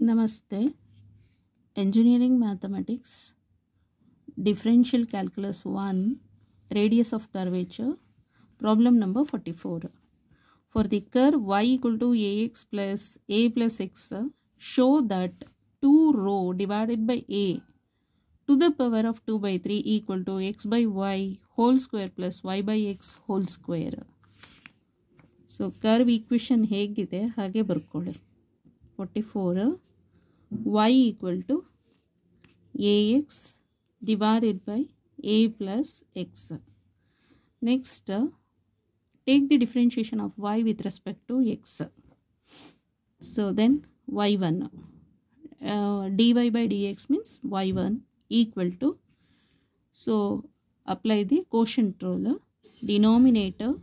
Namaste. Engineering Mathematics, Differential Calculus 1, Radius of Curvature, problem number 44. For the curve y equal to ax plus a plus x, show that 2 rho divided by a to the power of 2 by 3 equal to x by y whole square plus y by x whole square. So curve equation ಹೇಗಿದೆ ಹಾಗೆ ಬರ್ಕೊಳ್ಳಿ. 44 y equal to ax divided by a plus x. Next, take the differentiation of y with respect to x. So then y1 dy by dx means y1 equal to, so apply the quotient rule. Denominator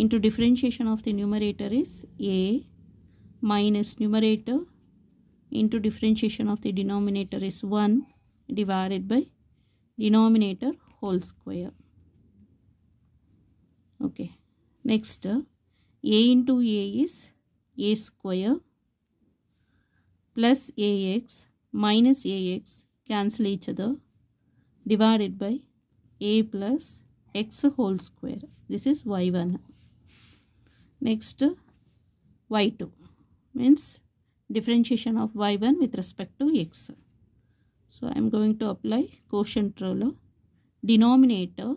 into differentiation of the numerator is a minus numerator into differentiation of the denominator is 1 divided by denominator whole square. Okay, next a into a is a square plus ax minus ax cancel each other divided by a plus x whole square. This is y1. Next y2 means differentiation of y1 with respect to x. So I am going to apply quotient rule. Denominator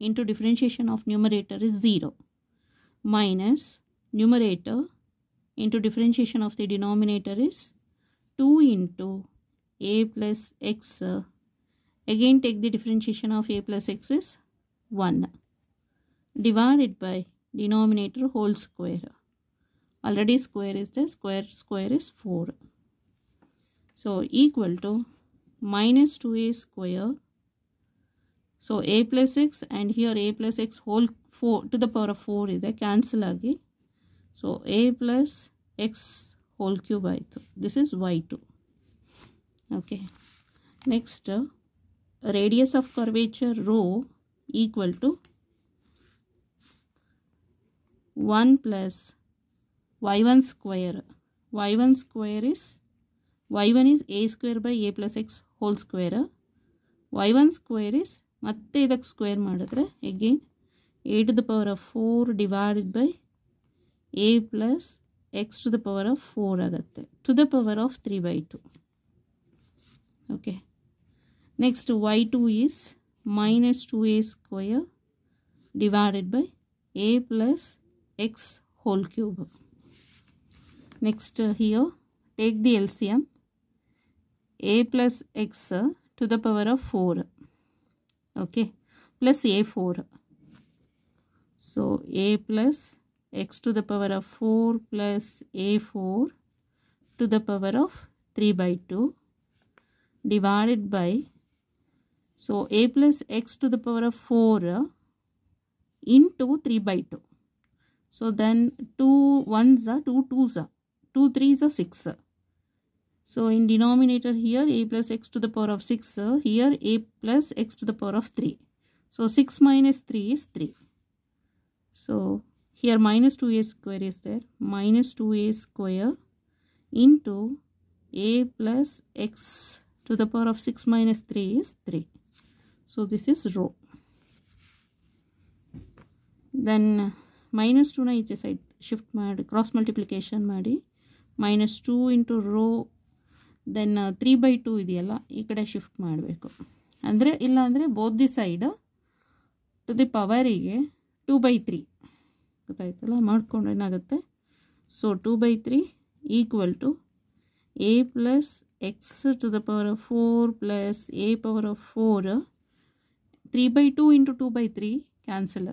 into differentiation of numerator is 0 minus numerator into differentiation of the denominator is 2 into a plus x. Again take the differentiation of a plus x is 1 divided by denominator whole square. Already square is there, square is 4. So equal to minus 2a square. So a plus x and here a plus x whole 4 to the power of 4 is there, cancel agi. So a plus x whole cube aitu. This is y2. Okay. Next, radius of curvature rho equal to 1 plus y1 square. Y1 square is, y1 is a square by a plus x whole square. y1 square is ಮತ್ತೆ ಇದಕ್ಕೆ square ಮಾಡಿದ್ರೆ again a to the power of 4 divided by a plus x to the power of 4 ಆಗುತ್ತೆ, to the power of 3 by 2. Okay. Next y2 is minus 2a square divided by a plus x whole cube. Next here take the LCM. A plus x to the power of 4. Okay, plus a4. So a plus x to the power of 4 plus a4 to the power of 3 by 2 divided by, so a plus x to the power of 4 into 3 by 2. So then 2 1s are 2 2s are 2 3s are 6. So in denominator here a plus x to the power of 6, here a plus x to the power of 3. So 6 minus 3 is 3. So here minus 2a square is there, minus 2a square into a plus x to the power of 6 minus 3 is 3. So this is rho. Then minus 2 na each side shift ಮಾಡಿ cross multiplication ಮಾಡಿ minus 2 into rho, then 3 by 2 ಇದೆಯಲ್ಲ ಈ ಕಡೆ shift ಮಾಡಬೇಕು. ಅಂದರೆ ಇಲ್ಲ ಅಂದರೆ both the side to the ಪವರಿಗೆ 2 by 3 ಗೊತ್ತಾಯ್ತಲ್ಲ, ಮಾಡಿಕೊಂಡು ಏನಾಗುತ್ತೆ. So 2 by 3 equal to a plus x to the power of 4 plus a power of 4. 3 by 2 into 2 by 3 cancel,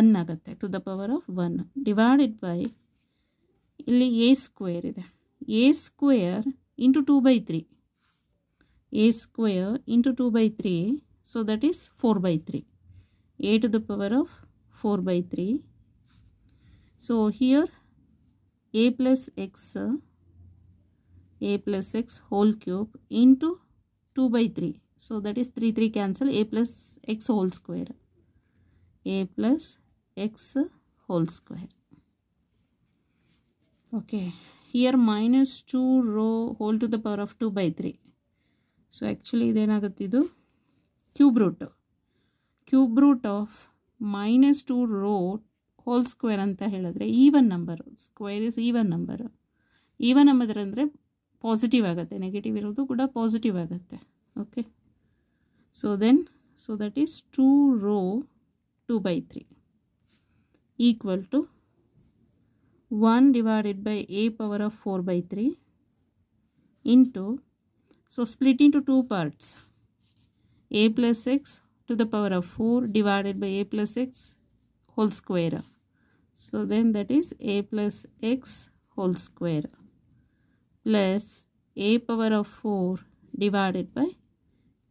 1 ಆಗುತ್ತೆ, to the power of 1 divided by ಇಲ್ಲಿ a square ಇದೆ, a square into 2 by 3. a square into 2 by 3. So that is 4 by 3. a to the power of 4 by 3. So here a plus x whole cube into 2 by 3. So that is 3 3 cancel, a plus x whole square. a plus x whole square. Okay, here minus 2 rho whole to the power of 2 by 3. So actually ಇದೇನಾಗುತ್ತೆ, ಇದು cube root of minus 2 rho whole square ಅಂತ ಹೇಳಿದ್ರೆ even number. Square is even number. Even number ಅಂದರೆ positive ಆಗುತ್ತೆ, negative ಇರೋದು ಕೂಡ positive ಆಗುತ್ತೆ. Okay, so that is 2 rho 2 by 3 equal to 1 divided by a power of 4 by 3 into, so split into two parts, a plus x to the power of 4 divided by a plus x whole square. So then that is a plus x whole square plus a power of 4 divided by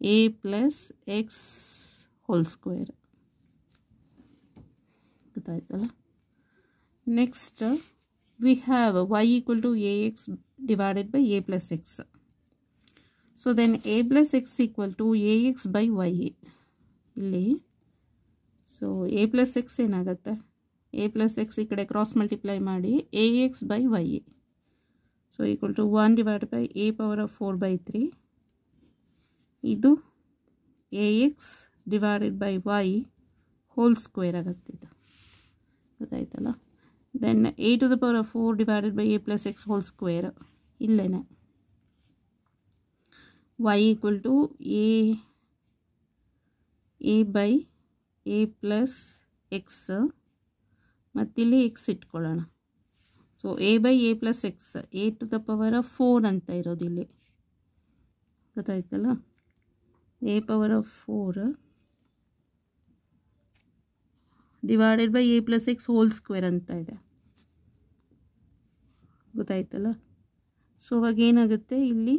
a plus x whole square. Next we have y equal to ax divided by a plus x. So then a plus x equal to ax by y ಇಲ್ಲಿ. So a plus x ಏನಾಗುತ್ತೆ, a plus x ಈ ಕಡೆ cross multiply ಮಾಡಿ ax by y. So equal to 1 divided by a power of 4 by 3. ಇದು ax divided by y whole square ಆಗುತ್ತೆ. ಇದು ಗೊತ್ತಾಯ್ತಲ್ಲ. Then a to the power of 4 divided by a plus x whole square. ಇಲ್ಲೇನೆ y equal to a by a plus x ಮತ್ತಿಲ್ಲಿ x ಇಟ್ಕೊಳ್ಳೋಣ. So a by a plus x, a to the power of 4 ಅಂತ ಇರೋದು ಇಲ್ಲಿ. ಗೊತ್ತಾಯ್ತಲ್ಲ. a power of 4 divided by a plus x whole square ಅಂತ ಇದೆ. ಗೊತ್ತಾಯ್ತಲ್ಲ. So ಅವಾಗ ಏನಾಗುತ್ತೆ ಇಲ್ಲಿ,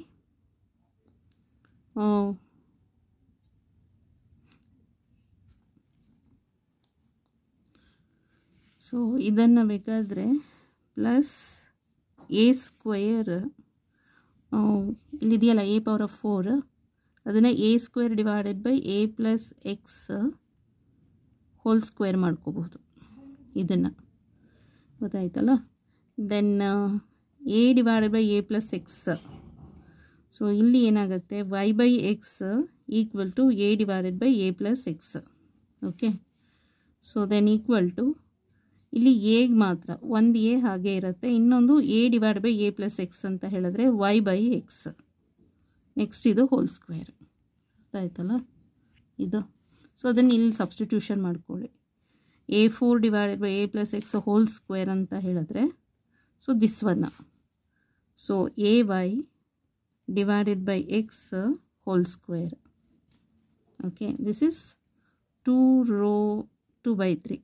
ಸೊ ಇದನ್ನು ಬೇಕಾದರೆ ಪ್ಲಸ್ ಎ ಸ್ಕ್ವೇರ್ ಇಲ್ಲಿದೆಯಲ್ಲ a power of 4, ಅದನ್ನು a square divided by a plus x whole square ಮಾಡ್ಕೋಬಹುದು ಇದನ್ನು. ಗೊತ್ತಾಯ್ತಲ್ಲ. Then a divided by a plus x. So ಇಲ್ಲಿ ಏನಾಗುತ್ತೆ, y by x equal to a divided by a plus x. Okay, so then equal to ಇಲ್ಲಿ ಎಗೆ ಮಾತ್ರ ಒಂದು a ಹಾಗೆ ಇರುತ್ತೆ, ಇನ್ನೊಂದು a divide by a plus x ಅಂತ ಹೇಳಿದ್ರೆ y ಬೈ ಎಕ್ಸ್. ನೆಕ್ಸ್ಟ್ ಇದು ಹೋಲ್ ಸ್ಕ್ವೇರ್. ಗೊತ್ತಾಯ್ತಲ್ಲ ಇದು. ಸೊ ಅದನ್ನು ಇಲ್ಲಿ ಸಬ್ಸ್ಟಿಟ್ಯೂಷನ್ ಮಾಡ್ಕೊಳ್ಳಿ. a4 divided by a plus x whole square ಅಂತ ಹೇಳಿದ್ರೆ, so this one, so ay divided by x whole square. Okay, this is 2 rho 2 by 3.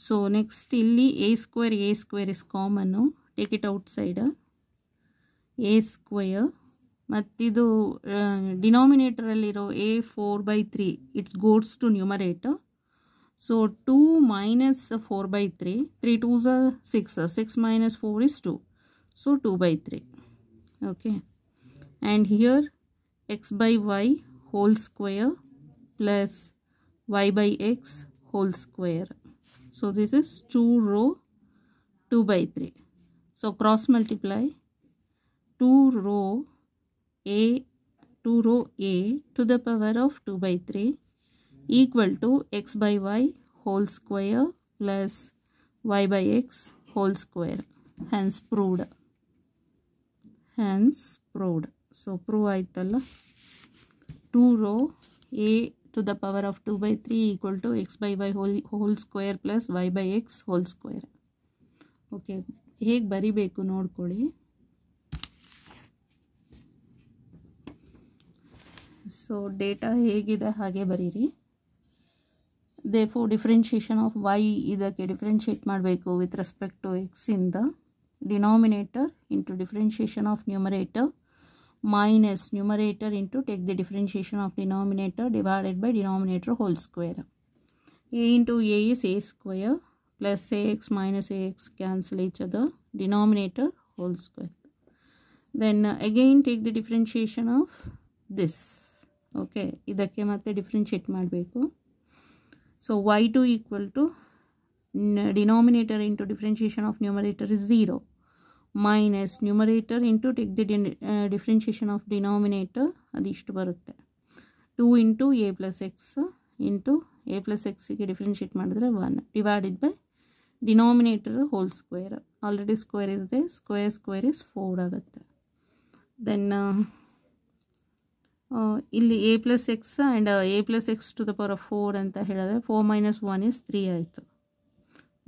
So next illi a square is common, take it outside, a square mattidu denominator alliro a 4 by 3 it goes to numerator. So 2 minus 4 by 3, 3 2s are 6, 6 minus 4 is 2, so 2 by 3. Okay, and here x by y whole square plus y by x whole square. So this is 2 rho 2 by 3. So cross multiply 2 rho a to the power of 2 by 3 equal to x by y whole square plus y by x whole square. Hence proved. So prove ಆಯ್ತಲ್ಲ. 2 rho a to the power of 2 by 3 equal to x by y whole square plus y by x whole square. Okay, ಹೇಗೆ ಬರಿಬೇಕು ನೋಡ್ಕೊಳ್ಳಿ. So data ಹೇಗಿದೆ ಹಾಗೆ ಬರೀರಿ. therefore differentiation of y ಇದಕ್ಕೆ differentiate ಮಾಡಬೇಕು with respect to x in the denominator into differentiation of numerator minus numerator into take the differentiation of denominator divided by denominator whole square. A into a is a square plus ax minus ax cancel each other, denominator whole square. Then again take the differentiation of this. Okay, ಇದಕ್ಕೆ ಮತ್ತೆ differentiate ಮಾಡಬೇಕು. So y2 equal to denominator into differentiation of numerator is 0 minus numerator into take the differentiation of denominator adishtu barutte 2 into a plus x into a plus x ಗೆ differentiate ಮಾಡಿದ್ರೆ 1 divided by denominator whole square. Already square is there, square is 4 ಆಗುತ್ತೆ. Then ಇಲ್ಲಿ a plus x and a plus x to the power of 4 ಅಂತ ಹೇಳಿದ್ರೆ 4 minus 1 is 3 ಆಯಿತು.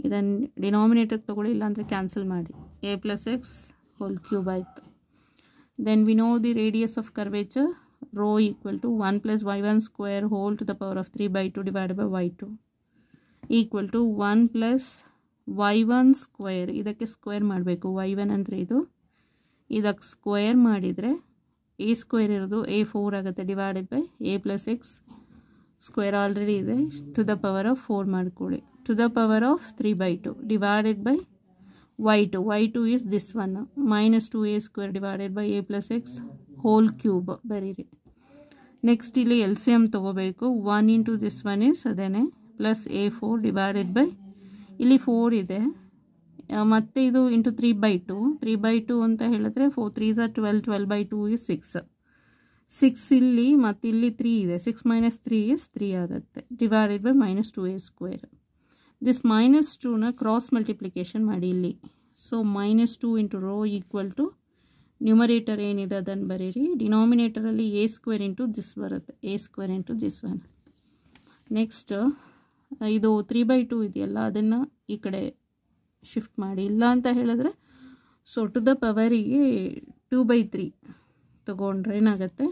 ಇದನ್ನು denominator ತಗೊಳ್ಳಿ, ಇಲ್ಲಾಂದರೆ ಕ್ಯಾನ್ಸಲ್ ಮಾಡಿ. a plus x whole cube ಆಯಿತು. Then we know the radius of curvature rho equal to 1 plus y1 square whole to the power of 3 by 2 divided by y2 equal to 1 plus y1 square. ಇದಕ್ಕೆ square ಮಾಡಬೇಕು. y1 ಅಂದರೆ ಇದಕ್ಕೆ square ಮಾಡಿದರೆ a square ಇರೋದು a4 ಆಗುತ್ತೆ divided by a plus x square already ಇದೆ to the power of 4 ಮಾಡ್ಕೊಳ್ಳಿ to the power of 3 by 2 divided by y2 is this one minus 2a square divided by a plus x whole cube ಬರೀರಿ. Next ಇಲ್ಲಿ LCM ತಗೋಬೇಕು. 1 into this one is ಅದೇನೆ plus a4 divided by ಇಲ್ಲಿ 4 ಇದೆ ಮತ್ತು ಇದು into 3 by 2 ಅಂತ ಹೇಳಿದ್ರೆ 4 3s are 12 by 2 is 6 ಇಲ್ಲಿ ಮತ್ತು ಇಲ್ಲಿ 3 ಇದೆ 6 minus 3 is 3 ಆಗುತ್ತೆ divided by minus 2a square. this minus 2ನ ಕ್ರಾಸ್ ಮಲ್ಟಿಪ್ಲಿಕೇಶನ್ ಮಾಡಿ ಇಲ್ಲಿ. So minus 2 into rho equal to numerator ಏನಿದೆ ಅದನ್ನು ಬರೀರಿ. ಡಿನಾಮಿನೇಟರಲ್ಲಿ a square into this ಬರುತ್ತೆ a square into this one. Next ಇದು 3 by 2 ಇದೆಯಲ್ಲ ಅದನ್ನು ಈ ಕಡೆ ಶಿಫ್ಟ್ ಮಾಡಿ. ಇಲ್ಲ ಅಂತ ಹೇಳಿದ್ರೆ ಸೊ ಟು ದ ಪವರಿಗೆ 2 by 3 ತಗೊಂಡ್ರೆ ಏನಾಗುತ್ತೆ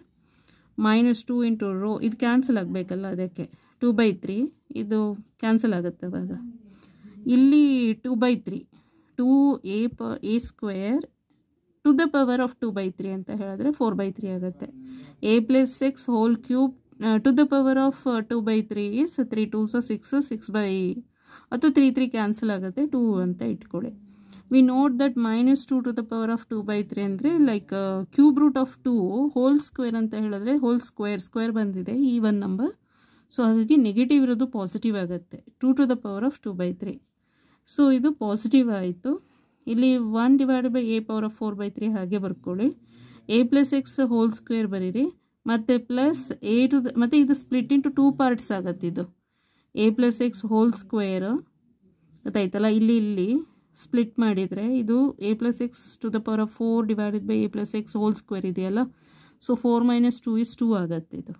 minus 2 into rho ಇದು ಕ್ಯಾನ್ಸಲ್ ಆಗಬೇಕಲ್ಲ ಅದಕ್ಕೆ 2 by 3 ಇದು ಕ್ಯಾನ್ಸಲ್ ಆಗುತ್ತೆ ಅವಾಗ. ಇಲ್ಲಿ 2 by 3 2a square to the power of 2 by 3 ಅಂತ ಹೇಳಿದ್ರೆ 4 by 3 ಆಗುತ್ತೆ. a plus x whole cube to the power of 2 by 3 is 3 2s 6 by ಅಥವಾ 3 ಕ್ಯಾನ್ಸಲ್ ಆಗುತ್ತೆ 2 ಅಂತ ಇಟ್ಕೊಳ್ಳಿ. We note that minus 2 to the power of 2 by 3 ಅಂದರೆ like cube root of 2 whole square ಅಂತ ಹೇಳಿದ್ರೆ ಹೋಲ್ ಸ್ಕ್ವೇರ್ ಬಂದಿದೆ ಈ one number. So ಹಾಗಾಗಿ ನೆಗೆಟಿವ್ ಇರೋದು ಪಾಸಿಟಿವ್ ಆಗುತ್ತೆ 2 to the power of 2 by 3. So ಇದು ಪಾಸಿಟಿವ್ ಆಯಿತು. ಇಲ್ಲಿ 1 divided by a power of 4 by 3 ಹಾಗೆ ಬರ್ಕೊಳ್ಳಿ. a plus x whole square ಬರೀರಿ ಮತ್ತು ಪ್ಲಸ್ a ಟು ದ ಮತ್ತು ಇದು ಸ್ಪ್ಲಿಟ್ ಇಂಟು 2 ಪಾರ್ಟ್ಸ್ ಆಗುತ್ತೆ. ಇದು a plus x whole square ಗೊತ್ತಾಯ್ತಲ್ಲ. ಇಲ್ಲಿ ಸ್ಪ್ಲಿಟ್ ಮಾಡಿದರೆ ಇದು a plus x to the power of 4 divided by a plus x whole square ಇದೆಯಲ್ಲ. ಸೊ 4 minus 2 is 2 ಆಗುತ್ತೆ ಇದು.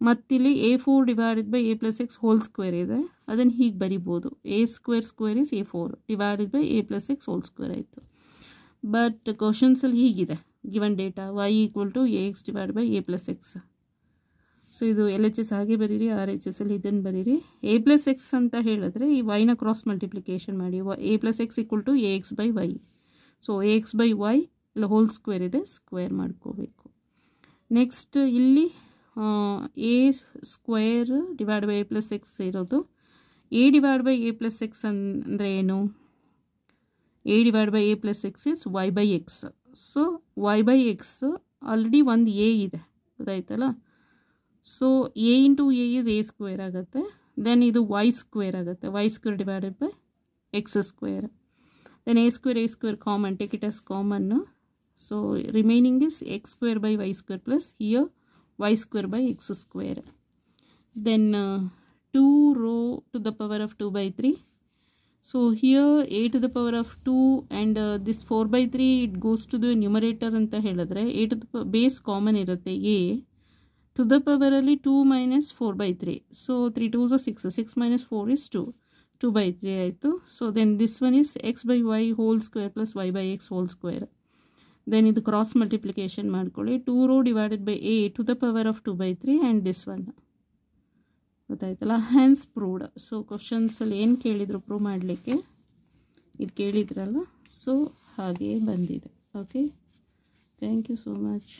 ಮತ್ತಿಲ್ಲಿ a4 divided by a plus x whole square ಇದೆ ಅದನ್ನು ಹೀಗೆ ಬರಿಬೋದು. a square is a4 divided by a plus x whole square ಆಯಿತು. But ಕ್ವಶನ್ಸಲ್ಲಿ ಹೀಗಿದೆ given data y equal to ax divided by a plus x. So ಇದು LHS ಹಾಗೆ ಬರೀರಿ, RHS ಅಲ್ಲಿ ಇದನ್ನು ಬರೀರಿ. a plus x ಅಂತ ಹೇಳಿದ್ರೆ ಈ yನ ಕ್ರಾಸ್ ಮಲ್ಟಿಪ್ಲಿಕೇಶನ್ ಮಾಡಿ a plus x equal to ax by y. So ax by y ಇಲ್ಲ ಹೋಲ್ ಸ್ಕ್ವೇರ್ ಇದೆ ಸ್ಕ್ವೇರ್ ಮಾಡ್ಕೋಬೇಕು. ನೆಕ್ಸ್ಟ್ ಇಲ್ಲಿ a square divide by a plus x ಇರೋದು a divide by a plus x ಅಂದರೆ ಏನು a divide by a plus x is y by x. So y by x already ಒಂದು a ಇದೆ ಗೊತ್ತಾಯ್ತಲ್ಲ. So a into a is a square ಆಗುತ್ತೆ. Then ಇದು y square ಆಗುತ್ತೆ y square divided by x square. Then a square common take it as common. So remaining is x square by y square plus here y square by x square. Then 2 rho to the power of 2 by 3. So here a to the power of 2 and this 4 by 3 it goes to the numerator anta ಹೇಳಿದ್ರೆ a to the base common ಇರುತ್ತೆ a to the power ಅಲ್ಲಿ 2 minus 4 by 3. So 3 2s are 6 minus 4 is 2 by 3 ಆಯಿತು. So then this one is x by y whole square plus y by x whole square. Then ಇದು cross multiplication ಮಾಡ್ಕೊಳ್ಳಿ 2 rho divided by a to the power of 2 by 3 and this one ಗೊತ್ತಾಯ್ತಲ್ಲ. Hence proved. So ಕ್ವಶನ್ಸಲ್ಲಿ ಏನು ಕೇಳಿದ್ರು prove ಮಾಡಲಿಕ್ಕೆ ಇದು ಕೇಳಿದ್ರಲ್ಲ. So ಹಾಗೆ ಬಂದಿದೆ. Okay, thank you so much.